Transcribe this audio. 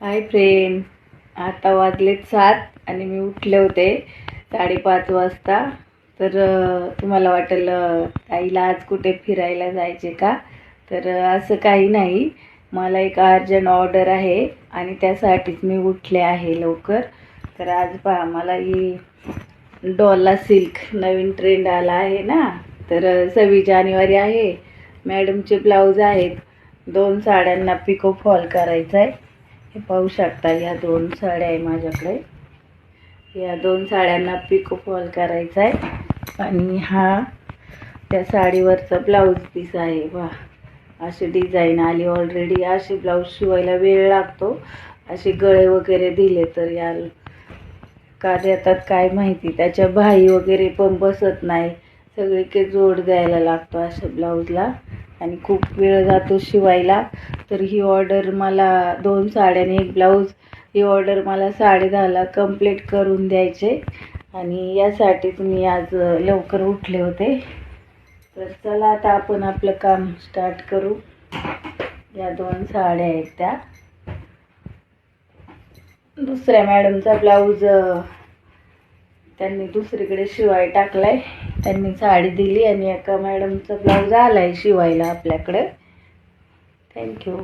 Hi friend, आता वाजलेत 7 आणि मी उठले होते 5:30 वाजता. तर तुम्हाला वाटेल ताईला आज कुठे फिरायला जायचे का? तर असं काही नाही. मला एक अर्जंट ऑर्डर आहे आणि त्यासाठीच मी उठले आहे लवकर. तर आज पहा, मला ही डॉला सिल्क नवीन ट्रेंड आला आहे ना. तर 26 जानेवारी आहे. मॅडमचे ब्लाऊज आहेत. 2 साड्यांना पिको फॉल करायचा आहे. हे पाहू शकता, ह्या 2 साड्या आहे माझ्याकडे. या 2 साड्यांना पिको फॉल करायचा आहे आणि हा त्या साडीवरचा ब्लाऊज पीस आहे. वा, अशी डिझाईन आली ऑलरेडी. असे ब्लाऊज शिवायला वेळ लागतो. असे गळे वगैरे दिले तर यार का देतात काय माहिती. त्याच्या बाही वगैरे पण बसत नाही. सगळीकडे जोड द्यायला लागतो अशा ब्लाऊजला आणि खूप वेळ जातो शिवायला. तर ही ऑर्डर मला 2 साड्या आणि 1 ब्लाऊज, ही ऑर्डर मला 10:30ला कंप्लीट करून द्यायचे आणि यासाठीच मी आज लवकर उठले होते. तर चला आता आपण आपलं काम स्टार्ट करू. या 2 साड्या आहेत त्या. दुसऱ्या मॅडमचा ब्लाऊज त्यांनी दुसरीकडे शिवाय टाकलाय. त्यांनी साडी दिली आणि एका मॅडमचा ब्लाऊज आलाय शिवायला आपल्याकडे. थँक्यू.